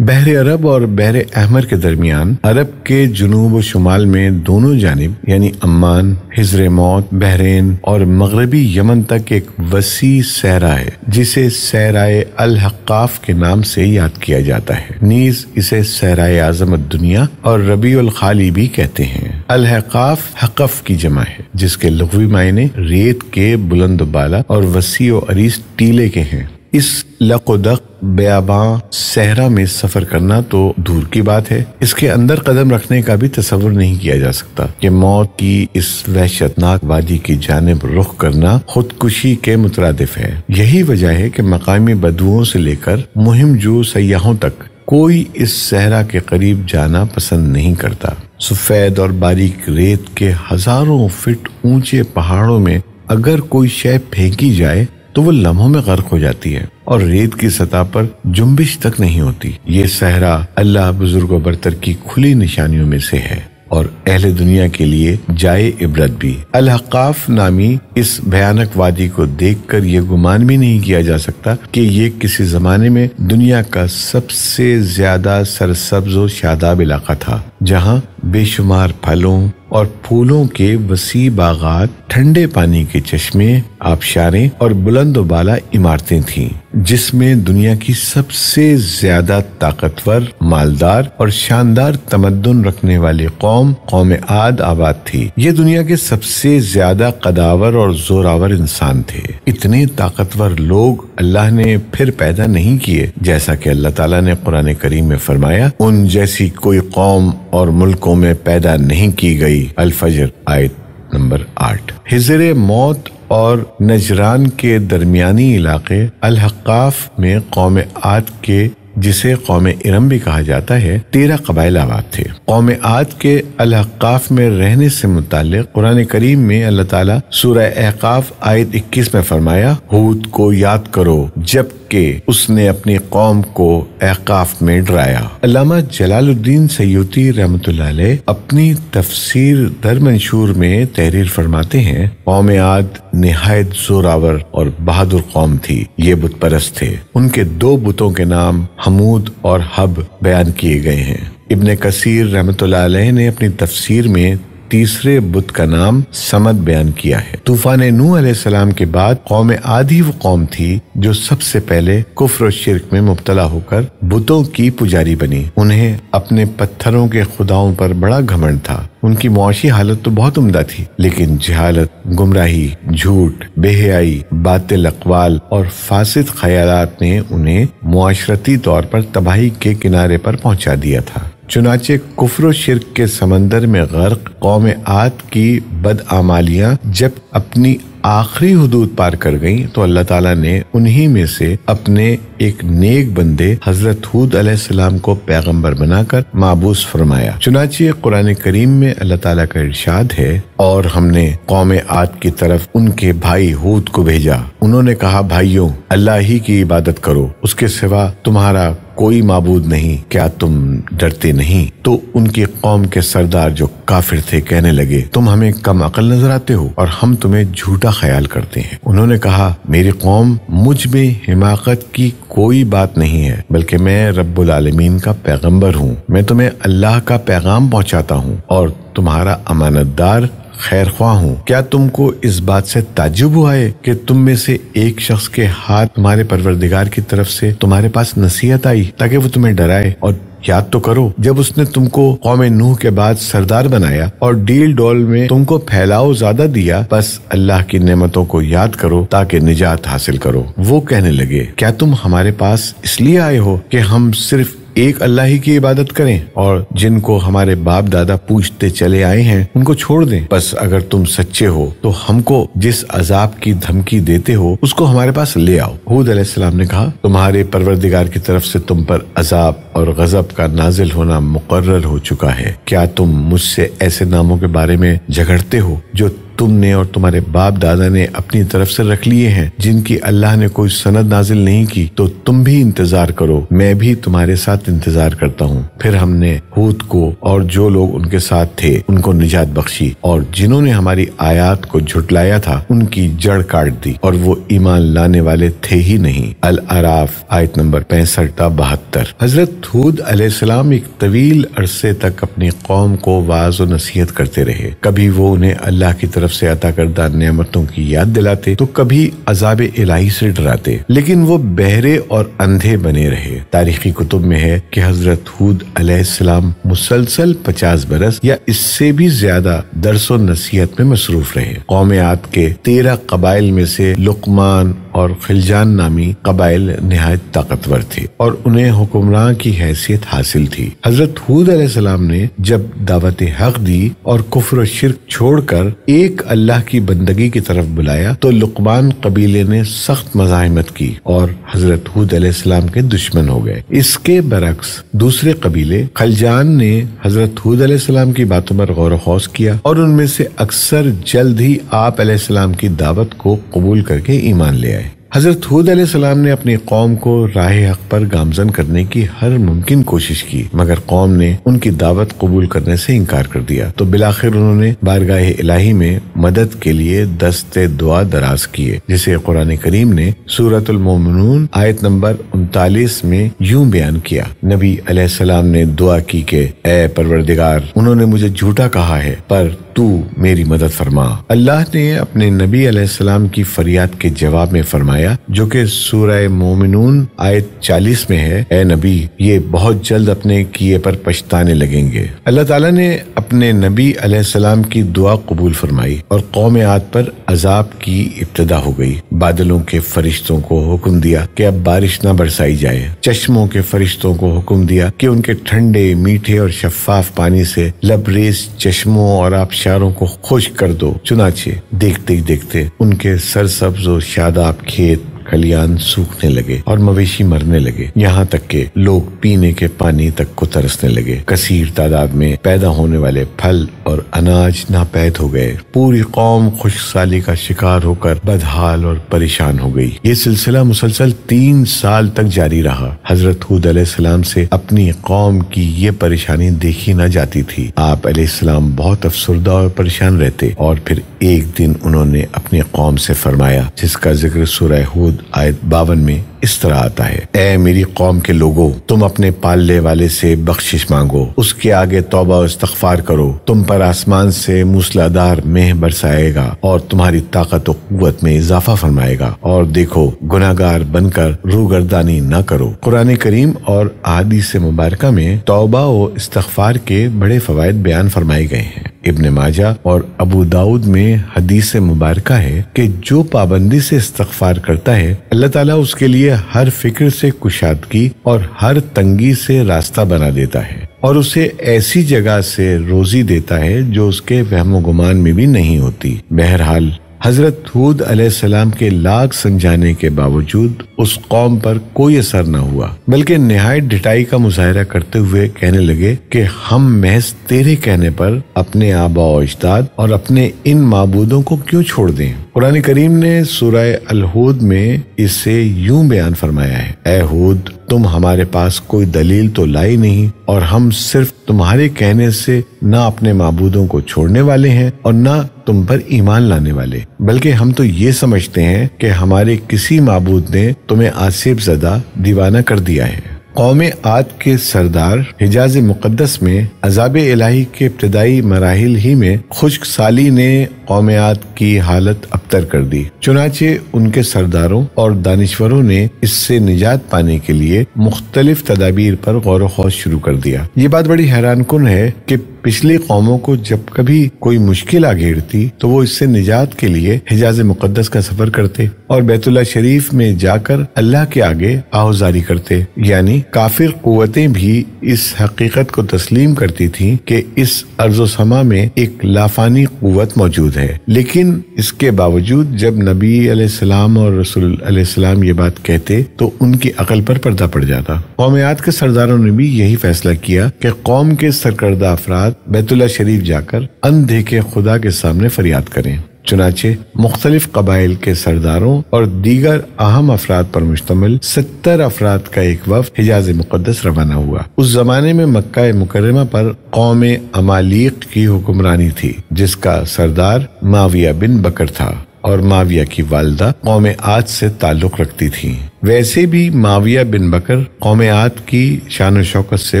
بحر عرب اور بحر احمر کے درمیان عرب کے جنوب و شمال میں دونوں جانب یعنی عمان، حضر موت، بحرین اور مغربی یمن تک ایک وسیع صحرا ہے جسے صحرائے الحقاف کے نام سے یاد کیا جاتا ہے۔ نیز اسے صحرائے اعظم الدنیا اور ربیع الخالی بھی کہتے ہیں۔ الحقاف حقف کی جمع ہے جس کے لغوی معنی ریت کے بلند و بالا اور وسیع و عریض ٹیلے کے ہیں۔ اس لقدق بیاباں صحرا میں سفر کرنا تو دور کی بات ہے، اس کے اندر قدم رکھنے کا بھی تصور نہیں کیا جا سکتا کہ موت کی اس وحشتناک وادی کی جانب رخ کرنا خودکشی کے مترادف ہے۔ یہی وجہ ہے کہ مقامی بدوؤں سے لے کر مہم جو سیاحوں تک کوئی اس صحرا کے قریب جانا پسند نہیں کرتا۔ سفید اور باریک ریت کے ہزاروں فٹ اونچے پہاڑوں میں اگر کوئی شے پھینکی جائے تو وہ لمحوں میں غرق ہو جاتی ہے اور ریت کی سطح پر جنبش تک نہیں ہوتی۔ یہ صحرا اللہ بزرگ و برتر کی کھلی نشانیوں میں سے ہے اور اہل دنیا کے لیے جائے عبرت بھی۔ الحقاف نامی اس بھیانک وادی کو دیکھ کر یہ گمان بھی نہیں کیا جا سکتا کہ یہ کسی زمانے میں دنیا کا سب سے زیادہ سرسبز و شاداب علاقہ تھا، جہاں بے شمار پھلوں اور پھولوں کے وسیع باغات، ٹھنڈے پانی کے چشمے، آبشاریں اور بلند و بالا عمارتیں تھیں، جس میں دنیا کی سب سے زیادہ طاقتور، مالدار اور شاندار تمدن رکھنے والی قوم عاد آباد تھی۔ یہ دنیا کے سب سے زیادہ قداور اور زوراور انسان تھے۔ اتنے طاقتور لوگ اللہ نے پھر پیدا نہیں کیے، جیسا کہ اللہ تعالیٰ نے قرآن کریم میں فرمایا، ان جیسی کوئی قوم اور ملکوں میں پیدا نہیں کی گئی۔ الفجر آیت نمبر 8۔ حضر موت اور نجران کے درمیانی علاقے الحقاف میں قوم عاد کے، جسے قوم ارم بھی کہا جاتا ہے، 13 قبائل آباد تھے۔ قوم عاد کے الحقاف میں رہنے سے متعلق قرآن کریم میں اللہ تعالیٰ سورہ احقاف آیت 21 میں فرمایا، ہود کو یاد کرو جب کہ اس نے اپنی قوم کو احقاف میں ڈرایا۔ علامہ جلال الدین سیوطی رحمۃ اللہ علیہ اپنی تفسیر در منشور میں تحریر فرماتے ہیں، قوم عاد نہایت زوراور اور بہادر قوم تھی۔ یہ بت پرست تھے۔ ان کے 2 بتوں کے نام حمود اور حب بیان کیے گئے ہیں۔ ابن کثیر رحمۃ اللہ علیہ نے اپنی تفسیر میں تیسرے بت کا نام سمد بیان کیا ہے۔ طوفان نوح علیہ السلام کے بعد قوم عاد ہی وہ قوم تھی جو سب سے پہلے کفر و شرک میں مبتلا ہو کر بتوں کی پجاری بنی۔ انہیں اپنے پتھروں کے خداؤں پر بڑا گھمنڈ تھا۔ ان کی معاشی حالت تو بہت عمدہ تھی، لیکن جہالت، گمراہی، جھوٹ، بے حیائی، باطل اقوال اور فاسد خیالات نے انہیں معاشرتی طور پر تباہی کے کنارے پر پہنچا دیا تھا۔ چنانچہ کفر و شرک کے سمندر میں غرق قوم عاد کی بدعمالیاں جب اپنی آخری حدود پار کر گئیں تو اللہ تعالیٰ نے انہی میں سے اپنے ایک نیک بندے حضرت ہود علیہ السلام کو پیغمبر بنا کر مابعوث فرمایا۔ چنانچہ قرآن کریم میں اللہ تعالیٰ کا ارشاد ہے، اور ہم نے قوم عاد کی طرف ان کے بھائی ہود کو بھیجا۔ انہوں نے کہا، بھائیوں، اللہ ہی کی عبادت کرو، اس کے سوا تمہارا کوئی معبود نہیں، کیا تم ڈرتے نہیں؟ تو ان کی قوم کے سردار جو کافر تھے کہنے لگے، تم ہمیں کم عقل نظر آتے ہو اور ہم تمہیں جھوٹا خیال کرتے ہیں۔ انہوں نے کہا، میری قوم، مجھ میں حماقت کی کوئی بات نہیں ہے، بلکہ میں رب العالمین کا پیغمبر ہوں۔ میں تمہیں اللہ کا پیغام پہنچاتا ہوں اور تمہارا امانت دار خیر خواہ ہوں۔ کیا تم کو اس بات سے تعجب ہوا ہے کہ تم میں سے ایک شخص کے ہاتھ تمہارے پروردگار کی طرف سے تمہارے پاس نصیحت آئی تاکہ وہ تمہیں ڈرائے؟ اور یاد تو کرو جب اس نے تم کو قوم نوح کے بعد سردار بنایا اور ڈیل ڈول میں تم کو پھیلاؤ زیادہ دیا، بس اللہ کی نعمتوں کو یاد کرو تاکہ نجات حاصل کرو۔ وہ کہنے لگے، کیا تم ہمارے پاس اس لیے آئے ہو کہ ہم صرف ایک اللہ ہی کی عبادت کریں اور جن کو ہمارے باپ دادا پوچھتے چلے آئے ہیں ان کو چھوڑ دیں؟ بس اگر تم سچے ہو تو ہم کو جس عذاب کی دھمکی دیتے ہو اس کو ہمارے پاس لے آؤ۔ ہود علیہ السلام نے کہا، تمہارے پروردگار کی طرف سے تم پر عذاب اور غضب کا نازل ہونا مقرر ہو چکا ہے۔ کیا تم مجھ سے ایسے ناموں کے بارے میں جھگڑتے ہو جو تم نے اور تمہارے باپ دادا نے اپنی طرف سے رکھ لیے ہیں جن کی اللہ نے کوئی سند نازل نہیں کی، تو تم بھی انتظار کرو، میں بھی تمہارے ساتھ انتظار کرتا ہوں۔ پھر ہم نے ہود کو اور جو لوگ ان کے ساتھ تھے ان کو نجات بخشی، اور جنہوں نے ہماری آیات کو جھٹلایا تھا ان کی جڑ کاٹ دی، اور وہ ایمان لانے والے تھے ہی نہیں۔ الاعراف آیت نمبر 65 تا 72۔ حضرت ہود علیہ السلام ایک طویل عرصے تک اپنی قوم کو واعظ و نصیحت کرتے رہے۔ کبھی وہ انہیں اللہ کی طرف سے عطا کردہ نعمتوں کی یاد دلاتے تو کبھی عذاب الہی سے ڈراتے، لیکن وہ بہرے اور اندھے بنے رہے۔ تاریخی کتب میں ہے کہ حضرت ہود علیہ السلام مسلسل 50 برس یا اس سے بھی زیادہ درس و نصیحت میں مصروف رہے۔ قوم عاد کے 13 قبائل میں سے لقمان اور خلجان نامی قبائل نہایت طاقتور تھے اور انہیں حکمراں کی حیثیت حاصل تھی۔ حضرت ہود علیہ السلام نے جب دعوت حق دی اور کفر و شرک چھوڑ کر ایک اللہ کی بندگی کی طرف بلایا تو لقمان قبیلے نے سخت مزاحمت کی اور حضرت ہود علیہ السلام کے دشمن ہو گئے۔ اس کے برعکس دوسرے قبیلے خلجان نے حضرت ہود علیہ السلام کی باتوں پر غور و خوض کیا اور ان میں سے اکثر جلد ہی آپ علیہ السلام کی دعوت کو قبول کر کے ایمان لے آئے۔ حضرت ہود علیہ السلام نے اپنی قوم کو راہ حق پر گامزن کرنے کی ہر ممکن کوشش کی، مگر قوم نے ان کی دعوت قبول کرنے سے انکار کر دیا، تو بالآخر انہوں نے بارگاہ الہی میں مدد کے لیے دست دعا دراز کیے، جسے قرآن کریم نے سورۃ المومنون آیت نمبر 39 میں یوں بیان کیا۔ نبی علیہ السلام نے دعا کی کہ اے پروردگار، انہوں نے مجھے جھوٹا کہا ہے پر تو میری مدد فرما۔ اللہ نے اپنے نبی علیہ السلام کی فریاد کے جواب میں فرمایا، جو کہ سورہ مومنون آیت 40 میں ہے، اے نبی، یہ بہت جلد اپنے کیے پر پچھتانے لگیں گے۔ اللہ تعالیٰ نے اپنے نبی علیہ السلام کی دعا قبول فرمائی اور قوم عاد پر عذاب کی ابتدا ہو گئی۔ بادلوں کے فرشتوں کو حکم دیا کہ اب بارش نہ برسائی جائے، چشموں کے فرشتوں کو حکم دیا کہ ان کے ٹھنڈے، میٹھے اور شفاف پانی سے لبریز چشموں اور آبشاروں کو خشک کر دو۔ چنانچہ دیکھتے ہی دیکھتے ان کے سرسبز و شاداب کھیت کھلیان سوکھنے لگے اور مویشی مرنے لگے، یہاں تک کہ لوگ پینے کے پانی تک کو ترسنے لگے۔ کثیر تعداد میں پیدا ہونے والے پھل اور اناج ناپید ہو گئے۔ پوری قوم خشک سالی کا شکار ہو کر بدحال اور پریشان ہو گئی۔ یہ سلسلہ مسلسل 3 سال تک جاری رہا۔ حضرت ہود علیہ السلام سے اپنی قوم کی یہ پریشانی دیکھی نہ جاتی تھی۔ آپ علیہ السلام بہت افسردہ اور پریشان رہتے، اور پھر ایک دن انہوں نے اپنی قوم سے فرمایا، جس کا ذکر سورہ ہود آیت 52 میں اس طرح آتا ہے، اے میری قوم کے لوگوں، تم اپنے پالنے والے سے بخشش مانگو، اس کے آگے توبہ و استغفار کرو، تم پر آسمان سے موسلادھار مہ برسائے گا اور تمہاری طاقت و قوت میں اضافہ فرمائے گا، اور دیکھو گناہگار بن کر روگردانی نہ کرو۔ قرآن کریم اور احادیث مبارکہ میں توبہ و استغفار کے بڑے فوائد بیان فرمائے گئے ہیں۔ ابن ماجہ اور ابو داؤد میں حدیث مبارکہ ہے کہ جو پابندی سے استغفار کرتا ہے، اللہ تعالیٰ اس کے لیے ہر فکر سے کشادگی اور ہر تنگی سے راستہ بنا دیتا ہے، اور اسے ایسی جگہ سے روزی دیتا ہے جو اس کے وہم و گمان میں بھی نہیں ہوتی۔ بہرحال حضرت ہود علیہ السلام کے لاکھ سمجھانے کے باوجود اس قوم پر کوئی اثر نہ ہوا، بلکہ نہایت ڈٹائی کا مظاہرہ کرتے ہوئے کہنے لگے کہ ہم محض تیرے کہنے پر اپنے آباء و اجداد اور اپنے ان معبودوں کو کیوں چھوڑ دیں۔ قرآن کریم نے سورہ الہود میں اسے یوں بیان فرمایا ہے، اے ہود، تم ہمارے پاس کوئی دلیل تو لائی نہیں، اور ہم صرف تمہارے کہنے سے نہ اپنے معبودوں کو چھوڑنے والے ہیں اور نہ تم پر ایمان لانے والے، بلکہ ہم تو یہ سمجھتے ہیں کہ ہمارے کسی معبود نے تمہیں آصف زدہ دیوانہ کر دیا ہے۔ قوم عاد کے سردار حجاز مقدس میں عذاب الہی کے ابتدائی مراحل ہی میں خشک سالی نے قوم عاد کی حالت ابتر کر دی، چنانچہ ان کے سرداروں اور دانشوروں نے اس سے نجات پانے کے لیے مختلف تدابیر پر غور و خوض شروع کر دیا۔ یہ بات بڑی حیران کن ہے کہ پچھلی قوموں کو جب کبھی کوئی مشکل آ گھیرتی تو وہ اس سے نجات کے لیے حجاز مقدس کا سفر کرتے اور بیت اللہ شریف میں جا کر اللہ کے آگے آہوزاری کرتے، یعنی کافر قوتیں بھی اس حقیقت کو تسلیم کرتی تھیں کہ اس ارض و سما میں ایک لافانی قوت موجود ہے، لیکن اس کے باوجود جب نبی علیہ السلام اور رسول علیہ السلام یہ بات کہتے تو ان کی عقل پر پردہ پڑ جاتا۔ قوم عاد کے سرداروں نے بھی یہی فیصلہ کیا کہ قوم کے سرکردہ افراد بیت اللہ شریف جا کر اندھے کے خدا کے سامنے فریاد کریں۔ چنانچہ مختلف قبائل کے سرداروں اور دیگر اہم افراد پر مشتمل 70 افراد کا ایک وفد حجاز مقدس روانہ ہوا۔ اس زمانے میں مکہ مکرمہ پر قوم عمالیق کی حکمرانی تھی، جس کا سردار معاویہ بن بکر تھا اور معاویہ کی والدہ قوم عاد سے تعلق رکھتی تھی۔ ویسے بھی معاویہ بن بکر قوم عاد کی شان و شوکت سے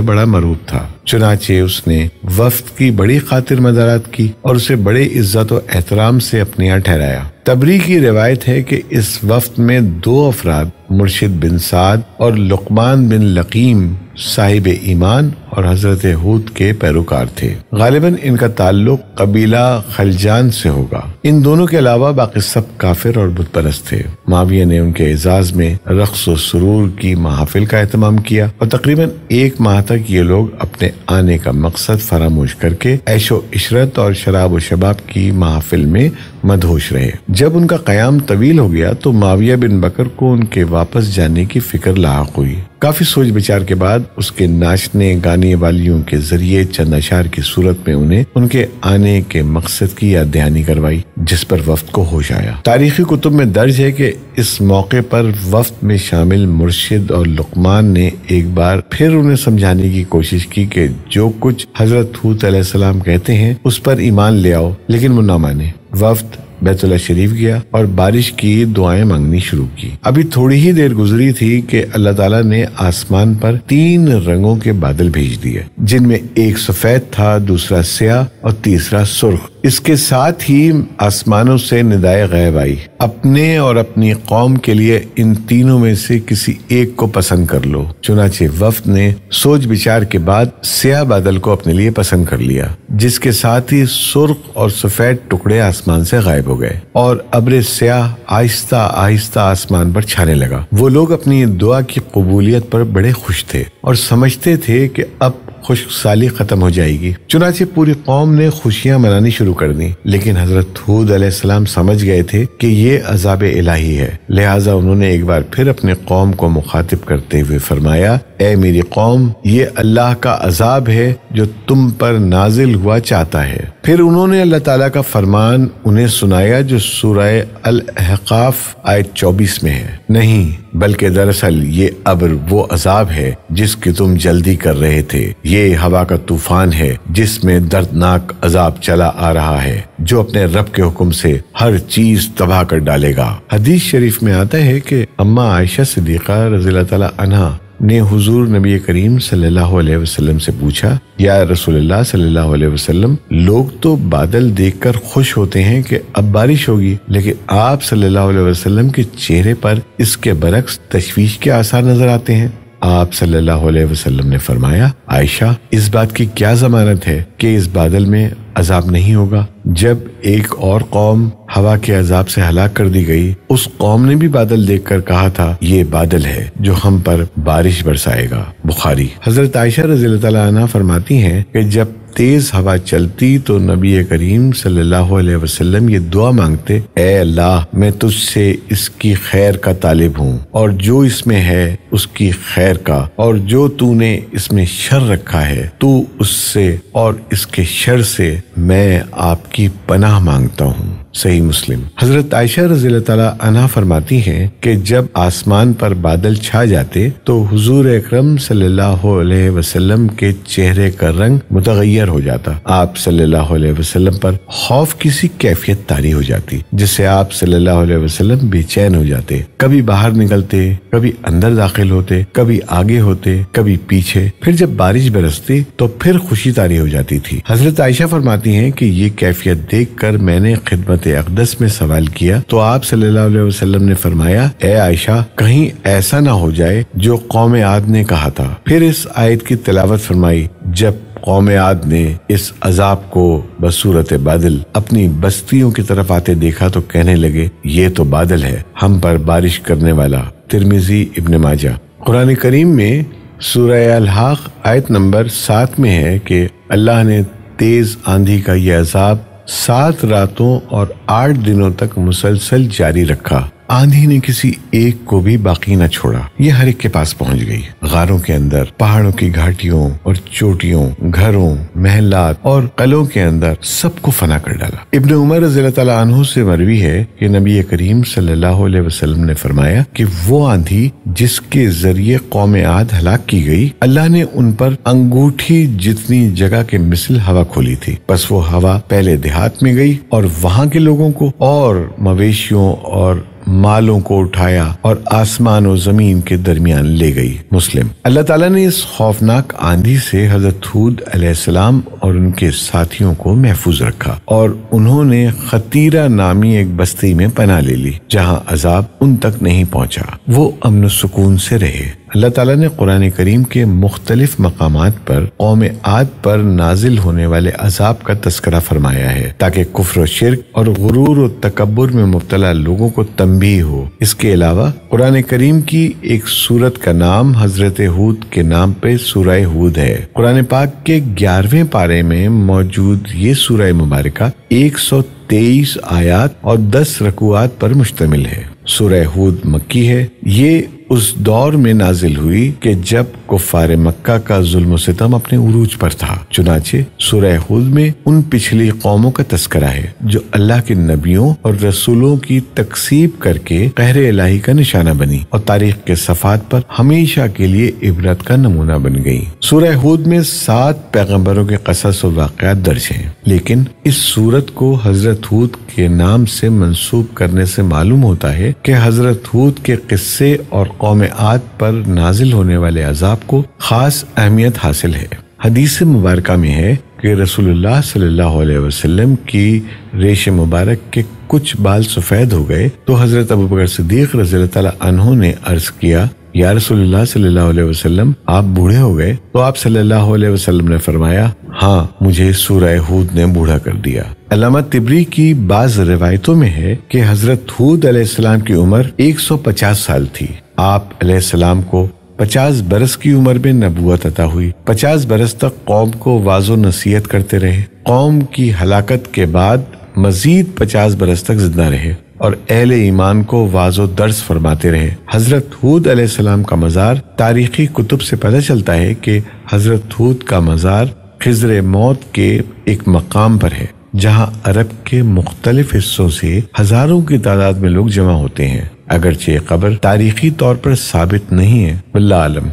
بڑا مرعوب تھا، چنانچہ اس نے وفد کی بڑی خاطر مدارات کی اور اسے بڑے عزت و احترام سے اپنے یہاں ٹھہرایا۔ تبری کی روایت ہے کہ اس وفد میں 2 افراد مرشد بن سعد اور لقمان بن لقیم صاحب ایمان اور حضرت ہود کے پیروکار تھے۔ غالباً ان کا تعلق قبیلہ خلجان سے ہوگا۔ ان دونوں کے علاوہ باقی سب کافر اور بت پرست تھے۔ معاویہ نے ان کے اعزاز میں رقص و سرور کی محافل کا اہتمام کیا اور تقریباً 1 ماہ تک یہ لوگ اپنے آنے کا مقصد فراموش کر کے عیش و عشرت اور شراب و شباب کی محافل میں مدہوش رہے۔ جب ان کا قیام طویل ہو گیا تو معاویہ بن بکر کو ان کے واپس جانے کی فکر لاحق ہوئی۔ کافی سوچ بچار کے بعد اس کے ناچنے گانے والیوں کے ذریعے چند اشعار کی صورت میں انہیں ان کے آنے کے مقصد کی یاد دہانی کروائی، جس پر وفد کو ہوش آیا۔ تاریخی کتب میں درج ہے کہ اس موقع پر وفد میں شامل مرشد اور لقمان نے ایک بار پھر انہیں سمجھانے کی کوشش کی کہ جو کچھ حضرت ہود علیہ السلام کہتے ہیں اس پر ایمان لے آؤ، لیکن وہ نہ مانے۔ وفد بیت اللہ شریف گیا اور بارش کی دعائیں مانگنی شروع کی۔ ابھی تھوڑی ہی دیر گزری تھی کہ اللہ تعالیٰ نے آسمان پر 3 رنگوں کے بادل بھیج دیے، جن میں ایک سفید تھا، دوسرا سیاہ اور تیسرا سرخ۔ اس کے ساتھ ہی آسمانوں سے ندائے غیب آئی، اپنے اور اپنی قوم کے لیے ان تینوں میں سے کسی ایک کو پسند کر لو۔ چنانچہ وفد نے سوچ بچار کے بعد سیاہ بادل کو اپنے لیے پسند کر لیا، جس کے ساتھ ہی سرخ اور سفید ٹکڑے آسمان سے غائب ہو گئے اور ابر سیاہ آہستہ آہستہ آسمان پر چھانے لگا۔ وہ لوگ اپنی دعا کی قبولیت پر بڑے خوش تھے اور سمجھتے تھے کہ اب خشک سالی ختم ہو جائے گی۔ چنانچہ پوری قوم نے خوشیاں منانی شروع کر دی، لیکن حضرت ہود علیہ السلام سمجھ گئے تھے کہ یہ عذاب الہی ہے، لہٰذا انہوں نے ایک بار پھر اپنے قوم کو مخاطب کرتے ہوئے فرمایا، اے میری قوم، یہ اللہ کا عذاب ہے جو تم پر نازل ہوا چاہتا ہے۔ پھر انہوں نے اللہ تعالیٰ کا فرمان انہیں سنایا جو سورہ الاحقاف آیت 24 میں ہے، نہیں بلکہ دراصل یہ ابر وہ عذاب ہے جس کی تم جلدی کر رہے تھے، یہ ہوا کا طوفان ہے جس میں دردناک عذاب چلا آ رہا ہے، جو اپنے رب کے حکم سے ہر چیز تباہ کر ڈالے گا۔ حدیث شریف میں آتا ہے کہ اماں عائشہ صدیقہ رضی اللہ تعالی عنہا نے حضور نبی کریم صلی اللہ علیہ وسلم سے پوچھا، یا رسول اللہ صلی اللہ علیہ وسلم، لوگ تو بادل دیکھ کر خوش ہوتے ہیں کہ اب بارش ہوگی، لیکن آپ صلی اللہ علیہ وسلم کے چہرے پر اس کے برعکس تشویش کے آثار نظر آتے ہیں۔ آپ صلی اللہ علیہ وسلم نے فرمایا، عائشہ، اس بات کی کیا ضمانت ہے کہ اس بادل میں عذاب نہیں ہوگا؟ جب ایک اور قوم ہوا کے عذاب سے ہلاک کر دی گئی، اس قوم نے بھی بادل دیکھ کر کہا تھا، یہ بادل ہے جو ہم پر بارش برسائے گا۔ بخاری۔ حضرت عائشہ رضی اللہ تعالیٰ عنہ فرماتی ہیں کہ جب تیز ہوا چلتی تو نبی کریم صلی اللہ علیہ وسلم یہ دعا مانگتے، اے اللہ، میں تجھ سے اس کی خیر کا طالب ہوں، اور جو اس میں ہے اس کی خیر کا، اور جو تو نے اس میں شر رکھا ہے تو اس سے اور اس کے شر سے میں آپ کی پناہ مانگتا ہوں۔ صحیح مسلم۔ حضرت عائشہ رضی اللہ تعالیٰ عنہا فرماتی ہیں کہ جب آسمان پر بادل چھا جاتے تو حضور اکرم صلی اللہ علیہ وسلم کے چہرے کا رنگ متغیر ہو جاتا، آپ صلی اللہ علیہ وسلم پر خوف کی سی کیفیت طاری ہو جاتی، جس سے آپ صلی اللہ علیہ وسلم بے چین ہو جاتے، کبھی باہر نکلتے، کبھی اندر داخل ہوتے، کبھی آگے ہوتے، کبھی پیچھے، پھر جب بارش برستی تو پھر خوشی طاری ہو جاتی تھی۔ حضرت عائشہ فرماتی ہیں کہ یہ کیفیت دیکھ کر میں نے خدمت اقدس میں سوال کیا تو آپ صلی اللہ علیہ وسلم نے فرمایا، اے عائشہ، کہیں ایسا نہ ہو جائے جو قوم عاد نے کہا تھا۔ پھر اس آیت کی تلاوت فرمائی۔ جب قوم عاد نے اس عذاب کو بصورت بادل اپنی بستیوں کی طرف آتے دیکھا تو کہنے لگے، یہ تو بادل ہے ہم پر بارش کرنے والا۔ ترمذی، ابن ماجہ۔ قرآن کریم میں سورہ الحاق آیت نمبر 7 میں ہے کہ اللہ نے تیز آندھی کا یہ عذاب 7 راتوں اور 8 دنوں تک مسلسل جاری رکھا، آندھی نے کسی ایک کو بھی باقی نہ چھوڑا، یہ ہر ایک کے پاس پہنچ گئی۔ غاروں کے اندر، پہاڑوں کی گھاٹیوں اور چوٹیوں، گھروں، محلات اور قلعوں کے اندر سب کو فنا کر ڈالا۔ ابن عمر رضی اللہ تعالیٰ عنہ سے مروی ہے کہ نبی کریم صلی اللہ علیہ وسلم نے فرمایا کہ وہ آندھی جس کے ذریعے قوم عاد ہلاک کی گئی، اللہ نے ان پر انگوٹھی جتنی جگہ کے مثل ہوا کھولی تھی، بس وہ ہوا پہلے دیہات میں گئی اور وہاں کے لوگوں کو اور مویشیوں اور مالوں کو اٹھایا اور آسمان و زمین کے درمیان لے گئی۔ مسلم۔ اللہ تعالیٰ نے اس خوفناک آندھی سے حضرت ہود علیہ السلام اور ان کے ساتھیوں کو محفوظ رکھا اور انہوں نے خطیرہ نامی ایک بستی میں پناہ لے لی جہاں عذاب ان تک نہیں پہنچا، وہ امن و سکون سے رہے۔ اللہ تعالیٰ نے قرآن کریم کے مختلف مقامات پر قوم عاد پر نازل ہونے والے عذاب کا تذکرہ فرمایا ہے تاکہ کفر و شرک اور غرور و تکبر میں مبتلا لوگوں کو تنبیہ ہو۔ اس کے علاوہ قرآن کریم کی ایک سورت کا نام حضرت ہود کے نام پہ سورہ ہود ہے۔ قرآن پاک کے 11ویں پارے میں موجود یہ سورہ مبارکہ 123 آیات اور 10 رکوعات پر مشتمل ہے۔ سورہ ہود مکی ہے۔ یہ اس دور میں نازل ہوئی کہ جب کفار مکہ کا ظلم و ستم اپنے عروج پر تھا، چنانچہ سورہ ہود میں ان پچھلی قوموں کا تذکرہ ہے جو اللہ کے نبیوں اور رسولوں کی تکذیب کر کے قہر الہی کا نشانہ بنی اور تاریخ کے صفحات پر ہمیشہ کے لیے عبرت کا نمونہ بن گئی۔ سورہ ہود میں 7 پیغمبروں کے قصص و واقعات درج ہیں، لیکن اس سورت کو حضرت ہود کے نام سے منسوب کرنے سے معلوم ہوتا ہے کہ حضرت ہود کے قصے اور قوم عاد پر نازل ہونے والے عذاب کو خاص اہمیت حاصل ہے۔ حدیث مبارکہ میں ہے کہ رسول اللہ صلی اللہ علیہ وسلم کی ریش مبارک کے کچھ بال سفید ہو گئے تو حضرت ابوبکر صدیق رضی اللہ تعالیٰ عنہ نے عرض کیا، یا رسول اللہ صلی اللہ علیہ وسلم، آپ بوڑھے ہو گئے؟ تو آپ صلی اللہ علیہ وسلم نے فرمایا، ہاں، مجھے سورہ ہود نے بوڑھا کر دیا۔ علامہ طبری کی بعض روایتوں میں ہے کہ حضرت ہود علیہ السلام کی عمر 150 سال تھی۔ آپ علیہ السلام کو 50 برس کی عمر میں نبوت عطا ہوئی۔ 50 برس تک قوم کو واعظ و نصیحت کرتے رہے۔ قوم کی ہلاکت کے بعد مزید 50 برس تک زندہ رہے اور اہل ایمان کو واعظ و درس فرماتے رہے۔ حضرت ہود علیہ السلام کا مزار تاریخی کتب سے پتہ چلتا ہے کہ حضرت ہود کا مزار خضر موت کے ایک مقام پر ہے جہاں عرب کے مختلف حصوں سے ہزاروں کی تعداد میں لوگ جمع ہوتے ہیں، اگرچہ یہ قبر تاریخی طور پر ثابت نہیں ہے، واللہ عالم۔